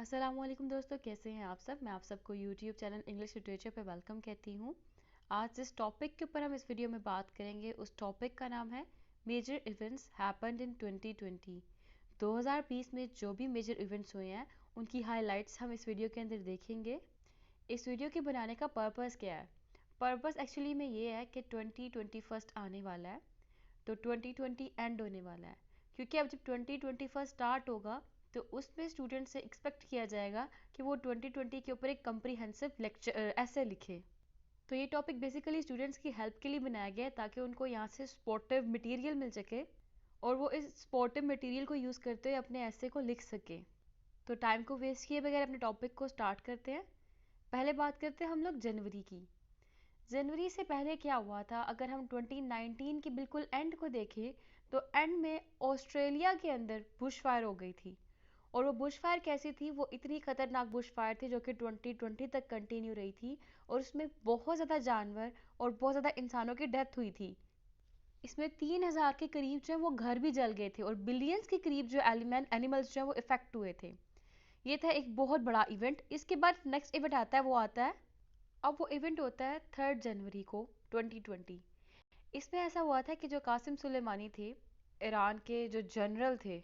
अस्सलामुअलैकुम दोस्तों, कैसे हैं आप सब। मैं आप सबको यूट्यूब चैनल इंग्लिश लिटरेचर पे वेलकम कहती हूँ। आज जिस टॉपिक के ऊपर हम इस वीडियो में बात करेंगे उस टॉपिक का नाम है मेजर इवेंट्स हैपेंड इन 2020। 2020 में जो भी मेजर इवेंट्स हुए हैं उनकी हाइलाइट्स हम इस वीडियो के अंदर देखेंगे। इस वीडियो के बनाने का पर्पस क्या है? पर्पस एक्चुअली में ये है कि 2021 आने वाला है, तो 2020 एंड होने वाला है, क्योंकि अब जब 2021 स्टार्ट होगा तो उसमें स्टूडेंट से एक्सपेक्ट किया जाएगा कि वो 2020 के ऊपर एक कम्प्रीहेंसिव लेक्चर ऐसे लिखे। तो ये टॉपिक बेसिकली स्टूडेंट्स की हेल्प के लिए बनाया गया है ताकि उनको यहाँ से सपोर्टिव मटेरियल मिल सके और वो इस सपोर्टिव मटेरियल को यूज़ करते हुए अपने ऐसे को लिख सके। तो टाइम को वेस्ट किए बगैर अपने टॉपिक को स्टार्ट करते हैं। पहले बात करते हैं हम लोग जनवरी की। जनवरी से पहले क्या हुआ था? अगर हम 2019 के बिल्कुल एंड को देखें तो एंड में ऑस्ट्रेलिया के अंदर बुश फायर हो गई थी। और वो बुश फायर कैसी थी? वो इतनी खतरनाक बुश फायर थी जो कि 2020 तक कंटिन्यू रही थी और उसमें बहुत ज़्यादा जानवर और बहुत ज़्यादा इंसानों की डेथ हुई थी। इसमें 3000 के करीब जो है वो घर भी जल गए थे और बिलियंस के करीब जो एनिमल्स जो है वो इफेक्ट हुए थे। ये था एक बहुत बड़ा इवेंट। इसके बाद नेक्स्ट इवेंट आता है, वो आता है, अब वो इवेंट होता है 3 जनवरी को 2020। इसमें ऐसा हुआ था कि जो कासिम सुलेमानी थे, ईरान के जो जनरल थे,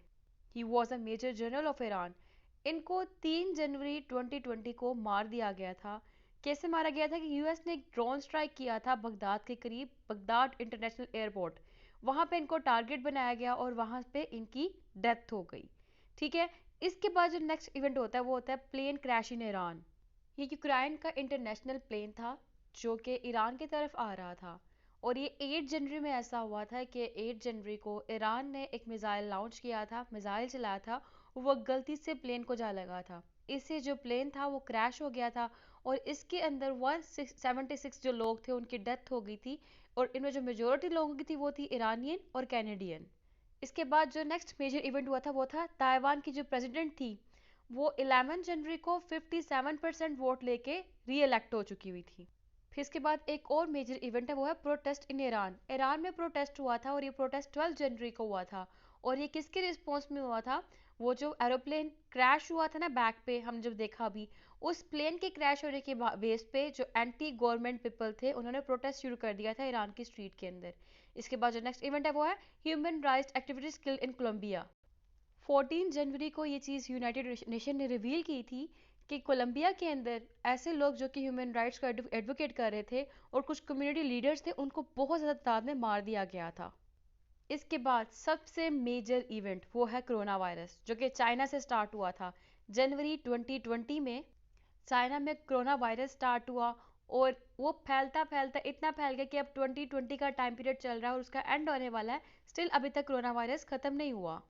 he was a major general of Iran, इनको 3 जनवरी 2020 को मार दिया गया था। कैसे मारा गया था? कि यूएस ने एक ड्रोन स्ट्राइक किया था बगदाद के करीब, बगदाद इंटरनेशनल एयरपोर्ट, वहाँ पे इनको टारगेट बनाया गया और वहाँ पे इनकी डेथ हो गई। ठीक है। इसके बाद जो नेक्स्ट इवेंट होता है वो होता है प्लेन क्रैश इन ईरान। ये यूक्रेन का इंटरनेशनल प्लेन था जो कि ईरान की तरफ आ रहा था और ये 8 जनवरी में ऐसा हुआ था कि 8 जनवरी को ईरान ने एक मिसाइल लॉन्च किया था, मिसाइल चलाया था, वो गलती से प्लेन को जा लगा था। इससे जो प्लेन था वो क्रैश हो गया था और इसके अंदर 176 जो लोग थे उनकी डेथ हो गई थी और इनमें जो मेजोरिटी लोगों की थी वो थी ईरानियन और कैनेडियन। इसके बाद जो नेक्स्ट मेजर इवेंट हुआ था वो था ताइवान की जो प्रेसिडेंट थी वो 11 जनवरी को 57% वोट लेके री इलेक्ट हो चुकी हुई थी। फिर इसके बाद एक और मेजर इवेंट है, वो है प्रोटेस्ट इन ईरान। ईरान में प्रोटेस्ट हुआ था और ये प्रोटेस्ट 12 जनवरी को हुआ था और ये किसके रिस्पॉन्स में हुआ था? वो जो एरोप्लेन क्रैश हुआ था ना बैक पे, हम जब देखा अभी, उस प्लेन के क्रैश होने के बेस पे जो एंटी गवर्नमेंट पीपल थे उन्होंने प्रोटेस्ट शुरू कर दिया था ईरान की स्ट्रीट के अंदर। इसके बाद जो नेक्स्ट इवेंट है वो है human rights activities killed in Colombia. 14 जनवरी को ये चीज़ यूनाइटेड नेशन ने रिवील की थी कि कोलंबिया के अंदर ऐसे लोग जो कि ह्यूमन राइट्स का एडवोकेट कर रहे थे और कुछ कम्युनिटी लीडर्स थे, उनको बहुत ज़्यादा तादाद में मार दिया गया था। इसके बाद सबसे मेजर इवेंट वो है कोरोना वायरस जो कि चाइना से स्टार्ट हुआ था। जनवरी 2020 में चाइना में कोरोना वायरस स्टार्ट हुआ और वो फैलता फैलता इतना फैल गया कि अब 2020 का टाइम पीरियड चल रहा है और उसका एंड होने वाला है। स्टिल अभी तक कोरोना वायरस ख़त्म नहीं हुआ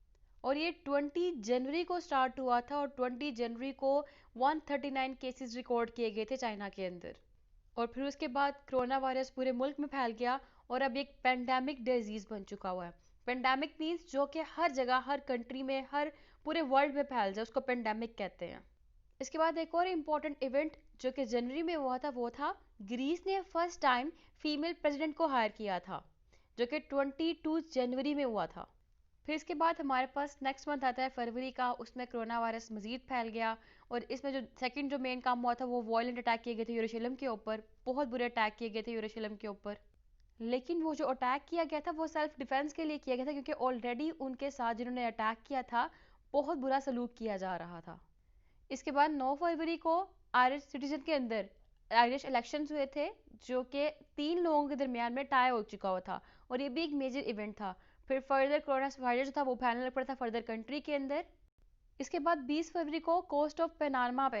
और ये 20 जनवरी को स्टार्ट हुआ था और 20 जनवरी को 139 केसेस रिकॉर्ड किए गए थे चाइना के अंदर। और फिर उसके बाद कोरोना वायरस पूरे मुल्क में फैल गया और अब एक पेंडेमिक डिजीज बन चुका हुआ है। पेंडेमिक मीन्स जो कि हर जगह, हर कंट्री में, हर पूरे वर्ल्ड में फैल जाए, उसको पेंडेमिक कहते हैं। इसके बाद एक और इम्पॉर्टेंट इवेंट जो कि जनवरी में हुआ था वो था ग्रीस ने फर्स्ट टाइम फीमेल प्रेसिडेंट को हायर किया था, जो कि 22 जनवरी में हुआ था। फिर इसके बाद हमारे पास नेक्स्ट मंथ आता है फरवरी का, उसमें कोरोना वायरस मजीद फैल गया और इसमें जो सेकंड जो मेन काम हुआ था वो वायलेंट अटैक किए गए थे यरूशलेम के ऊपर। बहुत बुरे अटैक किए गए थे यरूशलेम के ऊपर, लेकिन वो जो अटैक किया गया था वो सेल्फ डिफेंस के लिए किया गया था क्योंकि ऑलरेडी उनके साथ जिन्होंने अटैक किया था बहुत बुरा सलूक किया जा रहा था। इसके बाद 9 फरवरी को आयरिश सिटीजन के अंदर आयरिश इलेक्शंस हुए थे जो कि 3 लोगों के दरमियान में टाई हो चुका हुआ था और ये भी एक मेजर इवेंट था। फिर फर्दर कोरोना वायरस जो था वो फैलने लग पड़ा था फर्दर कंट्री के अंदर। इसके बाद 20 फरवरी को कोस्ट ऑफ पनामा पे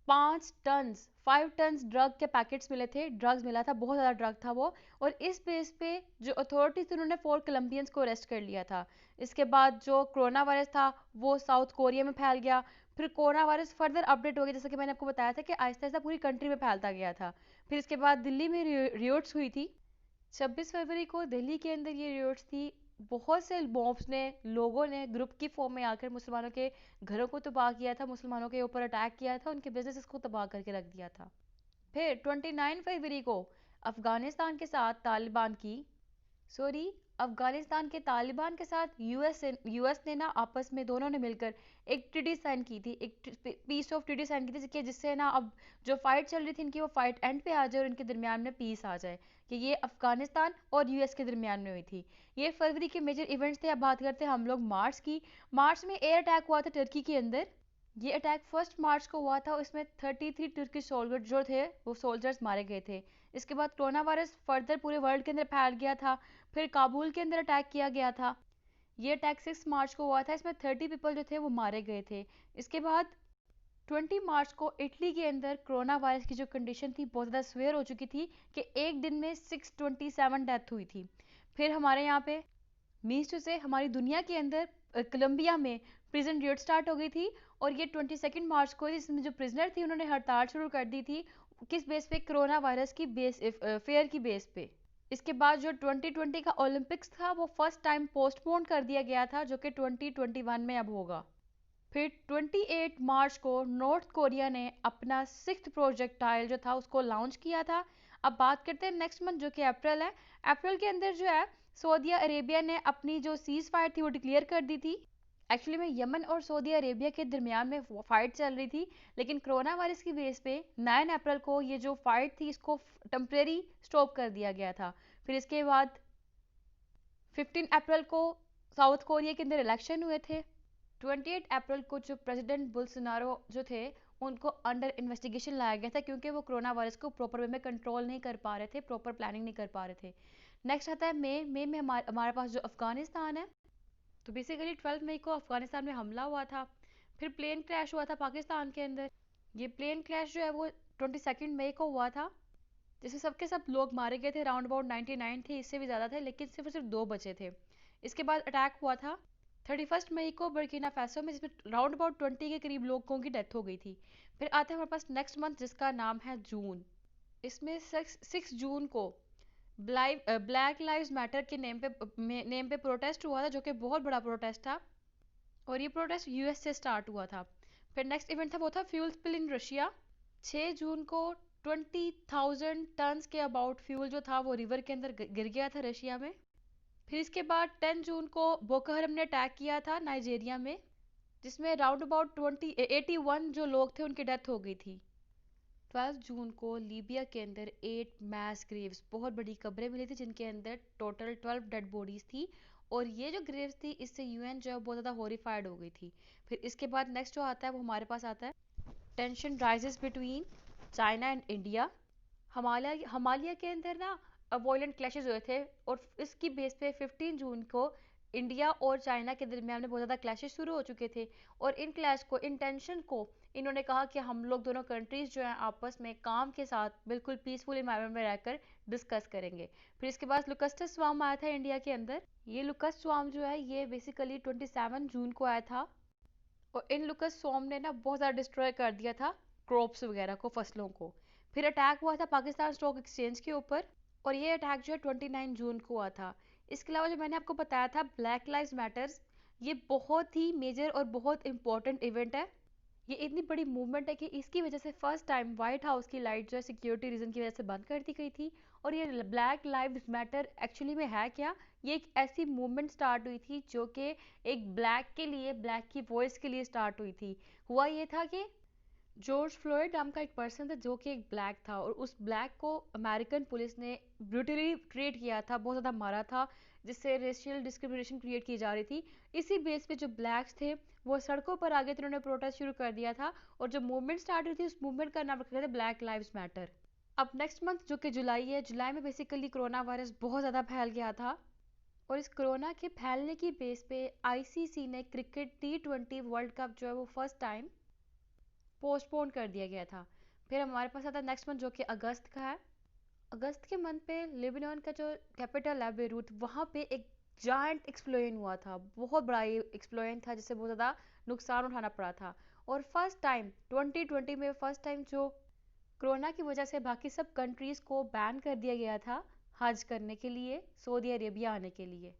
5 टन ड्रग के पैकेट्स मिले थे, ड्रग्स मिला था, बहुत ज़्यादा ड्रग था वो। और इस बेस पे जो अथॉरिटीज थी उन्होंने 4 कोलंबियंस को अरेस्ट कर लिया था। इसके बाद जो कोरोना वायरस था वो साउथ कोरिया में फैल गया। फिर कोरोना वायरस फर्दर अपडेट हो गया, जैसा कि मैंने आपको बताया था कि आहिस्ता आहिस्ता पूरी कंट्री में फैलता गया था। फिर इसके बाद दिल्ली में रियोट्स हुई थी 26 फरवरी को। दिल्ली के अंदर ये रियोट्स थी, बहुत से मॉब्स ने, लोगों ने ग्रुप की फॉर्म में आकर मुसलमानों के घरों को तबाह किया था, मुसलमानों के ऊपर अटैक किया था, उनके बिजनेस को तबाह करके रख दिया था। फिर 29 फरवरी को अफगानिस्तान के साथ तालिबान की, सॉरी, अफगानिस्तान के तालिबान के साथ यूएस ने ना आपस में दोनों ने मिलकर एक ट्रीटी साइन की थी, एक पीस ऑफ ट्रीटी साइन की थी, जिससे ना अब जो फाइट चल रही थी इनकी वो फाइट एंड पे आ जाए और इनके दरमियान में पीस आ जाए, कि ये अफगानिस्तान और यूएस के दरमियान में हुई थी। ये फरवरी के मेजर इवेंट्स थे। अब बात करते हैं हम लोग मार्च की। मार्च में एयर अटैक हुआ था टर्की के अंदर। ये अटैक 1 मार्च को हुआ था। इसमें 33 तुर्किश सोल्जर जो थे वो सोल्जर्स मारे गए थे। इसके बाद कोरोना वायरस फर्दर पूरे वर्ल्ड के अंदर फैल गया था। फिर काबुल के अंदर अटैक किया गया था। ये अटैक 6 मार्च को हुआ था। इसमें 30 पीपल जो थे वो मारे गए थे। इसके बाद 20 मार्च को इटली के अंदर कोरोना वायरस की जो कंडीशन थी बहुत ज़्यादा स्वेयर हो चुकी थी कि एक दिन में 627 डेथ हुई थी। फिर हमारे यहाँ पे मीन्स टू से हमारी दुनिया के अंदर कोलंबिया में प्रिजन रेड स्टार्ट हो गई थी। और ये 22 मार्च को इसमें जो प्रिजनर थी उन्होंने हड़ताल शुरू कर दी थी। किस बेस पे? कोरोना वायरस की बेस फेयर की बेस पे। इसके बाद जो 2020 का ओलंपिक्स था वो फर्स्ट टाइम पोस्टपोन कर दिया गया था, जो कि 2021 में अब होगा। फिर 28 मार्च को नॉर्थ कोरिया ने अपना 6th प्रोजेक्टाइल जो था उसको लॉन्च किया था। अब बात करते हैं नेक्स्ट मंथ जो कि अप्रैल है। अप्रैल के अंदर जो है सऊदी अरेबिया ने अपनी जो सीज फायर थी वो डिक्लेयर कर दी थी। एक्चुअली में यमन और सऊदी अरेबिया के दरमियान में फाइट चल रही थी, लेकिन कोरोना वायरस की बेस पे 9 अप्रैल को ये जो फाइट थी इसको टेम्परेरी स्टॉप कर दिया गया था। फिर इसके बाद 15 अप्रैल को साउथ कोरिया के अंदर इलेक्शन हुए थे। 28 अप्रैल को जो प्रेसिडेंट बुल्सोनारो जो थे उनको अंडर इन्वेस्टिगेशन लाया गया था, क्योंकि वो कोरोना वायरस को प्रॉपर वे में कंट्रोल नहीं कर पा रहे थे, प्रॉपर प्लानिंग नहीं कर पा रहे थे। नेक्स्ट आता है मई में हमारे पास जो अफगानिस्तान है। तो बेसिकली 12 मई को अफगानिस्तान में हमला हुआ था। फिर प्लेन क्रैश हुआ था पाकिस्तान के अंदर। ये प्लेन क्रैश जो है वो 22 मई को हुआ था, जिसमें सबके सब लोग मारे गए थे। राउंड अबाउट 99 थे, इससे भी ज़्यादा थे, लेकिन सिर्फ और सिर्फ 2 बचे थे। इसके बाद अटैक हुआ था 31 मई को बर्किना फासो में, जिसमें राउंड अबाउट 20 के करीब लोगों की डेथ हो गई थी। फिर आते हैं हमारे पास नेक्स्ट मंथ जिसका नाम है जून। इसमें 6 जून को ब्लैक लाइव्स मैटर के नेम पे प्रोटेस्ट हुआ था, जो कि बहुत बड़ा प्रोटेस्ट था। और ये प्रोटेस्ट यूएस से स्टार्ट हुआ था। फिर नेक्स्ट इवेंट था वो था फ्यूल स्पिल इन रशिया। 6 जून को 20,000 टन्स के अबाउट फ्यूल जो था वो रिवर के अंदर गिर गया था रशिया में। फिर इसके बाद 10 जून को बोको हरम ने अटैक किया था नाइजीरिया में, जिसमें राउंड अबाउट 81 जो लोग थे उनकी डेथ हो गई थी। 12 जून को लीबिया के अंदर 8 मैस ग्रेव्स, बहुत बड़ी कब्रें मिली थी, जिनके अंदर टोटल 12 डेड बॉडीज थी। और ये जो ग्रेव्स थी इससे यूएन जो है बहुत ज़्यादा हॉरिफाइड हो गई थी। फिर इसके बाद नेक्स्ट जो आता है वो हमारे पास आता है tension rises between China and India. Himalaya के अंदर ना वॉयलेंट क्लैशेस हुए थे, और इसकी बेस पे 15 जून को इंडिया और चाइना के दरमियान में बहुत ज़्यादा क्लैशेस शुरू हो चुके थे। और इन क्लैश को, इन टेंशन को इन्होंने कहा कि हम लोग दोनों कंट्रीज जो हैं आपस में काम के साथ बिल्कुल पीसफुल इन्वायरमेंट में रहकर डिस्कस करेंगे। फिर इसके बाद लुकस्टस स्वाम आया था इंडिया के अंदर। ये लुकस्ट स्वाम जो है ये बेसिकली 27 जून को आया था। और इन लुकस्ट स्वाम ने ना बहुत ज़्यादा डिस्ट्रॉय कर दिया था क्रॉप्स वगैरह को, फसलों को। फिर अटैक हुआ था पाकिस्तान स्टॉक एक्सचेंज के ऊपर, और ये अटैक जो है 29 जून को हुआ था। इसके अलावा जो मैंने आपको बताया था ब्लैक लाइव्स मैटर्स, ये बहुत ही मेजर और बहुत इंपॉर्टेंट इवेंट है। ये इतनी बड़ी मूवमेंट है कि इसकी वजह से फर्स्ट टाइम व्हाइट हाउस की लाइट जो है सिक्योरिटी रीजन की वजह से बंद कर दी गई थी। और ये ब्लैक लाइव्स मैटर एक्चुअली में है क्या? ये एक ऐसी मूवमेंट स्टार्ट हुई थी जो कि एक ब्लैक के लिए, ब्लैक की वॉइस के लिए स्टार्ट हुई थी। हुआ ये था कि जॉर्ज फ्लॉयड नाम का एक पर्सन था जो कि एक ब्लैक था, और उस ब्लैक को अमेरिकन पुलिस ने ब्रूटली ट्रीट किया था, बहुत ज़्यादा मारा था, जिससे रेशियल डिस्क्रिमिनेशन क्रिएट की जा रही थी। इसी बेस पे जो ब्लैक्स थे वो सड़कों पर आ गए थे, उन्होंने प्रोटेस्ट शुरू कर दिया था। और जो मूवमेंट स्टार्ट हुई थी उस मूवमेंट का नाम रखा गया था ब्लैक लाइव्स मैटर। अब नेक्स्ट मंथ जो कि जुलाई है, जुलाई में बेसिकली कोरोना वायरस बहुत ज़्यादा फैल गया था। और इस कोरोना के फैलने की बेस पे आईसीसी ने क्रिकेट T20 वर्ल्ड कप जो है वो फर्स्ट टाइम पोस्टपोन कर दिया गया था। फिर हमारे पास आता है नेक्स्ट मंथ जो कि अगस्त का है। अगस्त के मंथ पे लेबनान का जो कैपिटल है बेरूत, वहाँ पे एक जायंट एक्सप्लोजन हुआ था, बहुत बड़ा ये एक्सप्लोजन था जिससे बहुत ज़्यादा नुकसान उठाना पड़ा था। और फर्स्ट टाइम 2020 में फर्स्ट टाइम जो कोरोना की वजह से बाकी सब कंट्रीज़ को बैन कर दिया गया था हज करने के लिए, सऊदी अरेबिया आने के लिए।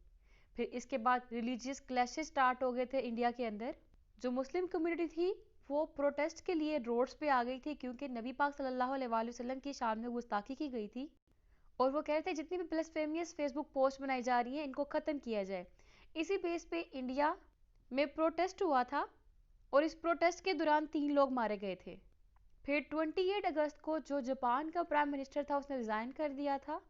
फिर इसके बाद रिलीजियस क्लैशेस स्टार्ट हो गए थे इंडिया के अंदर। जो मुस्लिम कम्युनिटी थी वो प्रोटेस्ट के लिए रोड्स पे आ गई थी, क्योंकि नबी पाक सल्लल्लाहु अलैहि वसल्लम की शान में गुस्ताखी की गई थी। और वो कह रहे थे जितनी भी ब्lasphemous फेसबुक पोस्ट बनाई जा रही हैं इनको ख़त्म किया जाए। इसी बेस पे इंडिया में प्रोटेस्ट हुआ था और इस प्रोटेस्ट के दौरान 3 लोग मारे गए थे। फिर 28 अगस्त को जो जापान का प्राइम मिनिस्टर था उसने रिज़ाइन कर दिया था।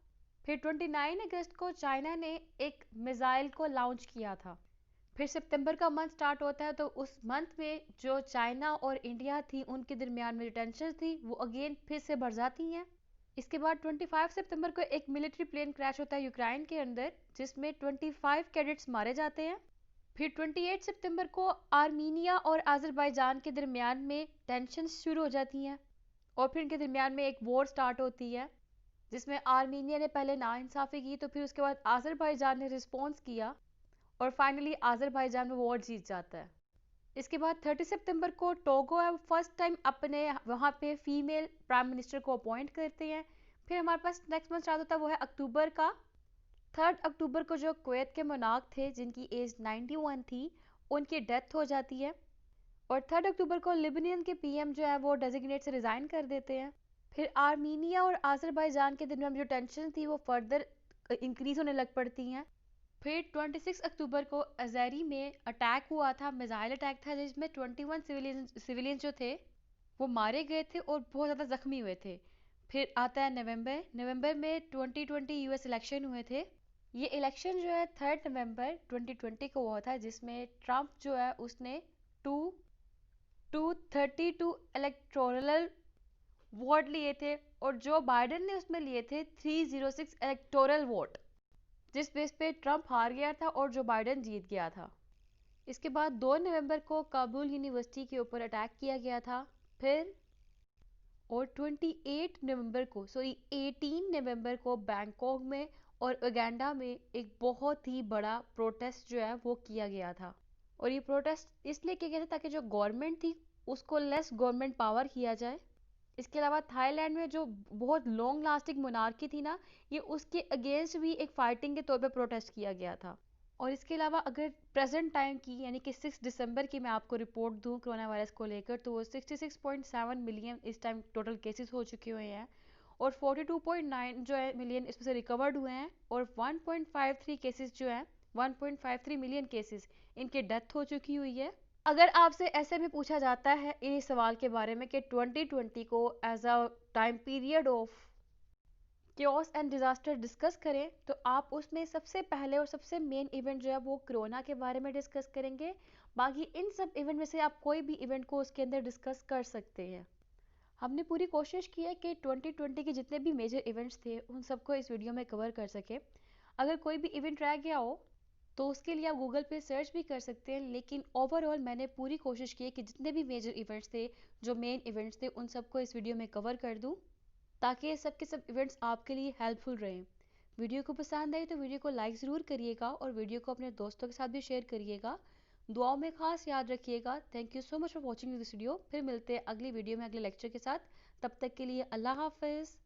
फिर 29 अगस्त को चाइना ने एक मिसाइल को लॉन्च किया था। फिर सितंबर का मंथ स्टार्ट होता है तो उस मंथ में जो चाइना और इंडिया थी उनके दरमियान में जो टेंशन थी वो अगेन फिर से बढ़ जाती हैं। इसके बाद 25 सितंबर को एक मिलिट्री प्लेन क्रैश होता है यूक्रेन के अंदर जिसमें 25 कैडेट्स मारे जाते हैं। फिर 28 सितंबर को आर्मीनिया और अजरबैजान के दरमियान में टेंशन शुरू हो जाती हैं और फिर इनके दरमियान में एक वॉर स्टार्ट होती है जिसमें आर्मीनिया ने पहले नाइंसाफ़ी की तो फिर उसके बाद अजरबैजान ने रिस्पॉन्स किया और फाइनली अजरबैजान में वॉर जीत जाता है। इसके बाद 30 सितंबर को टोगो फर्स्ट टाइम अपने वहाँ पे फीमेल प्राइम मिनिस्टर को अपॉइंट करते हैं। फिर हमारे पास नेक्स्ट मंथ स्टार्ट होता है वो है अक्टूबर का। 3 अक्टूबर को जो कुवैत के मोनार्क थे जिनकी एज 91 थी उनकी डेथ हो जाती है और 3 अक्टूबर को लिबनियन के पीएम जो है वो डेजिग्नेट से रिज़ाइन कर देते हैं। फिर आर्मीनिया और अजरबैजान के दरमियान जो टेंशन थी वो फर्दर इंक्रीज होने लग पड़ती हैं। फिर 26 अक्टूबर को अज़ेरी में अटैक हुआ था, मिसाइल अटैक था जिसमें 21 सिविलियंस जो थे वो मारे गए थे और बहुत ज़्यादा जख्मी हुए थे। फिर आता है नवंबर में 2020 यूएस इलेक्शन हुए थे। ये इलेक्शन जो है 3 नवंबर 2020 को हुआ था जिसमें ट्रंप जो है उसने 232 इलेक्टोरल वोट लिए थे और जो बाइडेन ने उसमें लिए थे 306 इलेक्टोरल वोट, जिस बेस पे ट्रंप हार गया था और जो बाइडेन जीत गया था। इसके बाद 2 नवंबर को काबुल यूनिवर्सिटी के ऊपर अटैक किया गया था। फिर और 18 नवंबर को बैंकॉक में और उगांडा में एक बहुत ही बड़ा प्रोटेस्ट जो है वो किया गया था और ये प्रोटेस्ट इसलिए किया गया था ताकि जो गवर्नमेंट थी उसको लेस गवर्नमेंट पावर किया जाए। इसके अलावा थाईलैंड में जो बहुत लॉन्ग लास्टिंग मोनार्की थी ना ये उसके अगेंस्ट भी एक फाइटिंग के तौर पे प्रोटेस्ट किया गया था। और इसके अलावा अगर प्रेजेंट टाइम की यानी कि 6 दिसंबर की मैं आपको रिपोर्ट दूं कोरोना वायरस को लेकर तो वो 66.7 मिलियन इस टाइम टोटल केसेस हो चुके हुए हैं और 42.9 जो है मिलियन इसमें से रिकवर्ड हुए हैं और 1.53 केसेस जो हैं 1.53 मिलियन केसेस इनकी डेथ हो चुकी हुई है। अगर आपसे ऐसे भी पूछा जाता है इस सवाल के बारे में कि 2020 को as a time period of chaos and disaster discuss करें तो आप उसमें सबसे पहले और सबसे मेन इवेंट जो है वो कोरोना के बारे में डिस्कस करेंगे। बाकी इन सब इवेंट में से आप कोई भी इवेंट को उसके अंदर डिस्कस कर सकते हैं। हमने पूरी कोशिश की है कि 2020 के जितने भी मेजर इवेंट्स थे उन सबको इस वीडियो में कवर कर सके। अगर कोई भी इवेंट रह गया हो तो उसके लिए आप गूगल पे सर्च भी कर सकते हैं, लेकिन ओवरऑल मैंने पूरी कोशिश की है कि जितने भी मेजर इवेंट्स थे जो मेन इवेंट्स थे उन सबको इस वीडियो में कवर कर दूं ताकि ये सब के सब इवेंट्स आपके लिए हेल्पफुल रहें। वीडियो को पसंद आए तो वीडियो को लाइक ज़रूर करिएगा और वीडियो को अपने दोस्तों के साथ भी शेयर करिएगा। दुआओं में खास याद रखिएगा। Thank you so much for watching this video. फिर मिलते हैं अगली वीडियो में अगले लेक्चर के साथ। तब तक के लिए अल्लाह हाफिज़।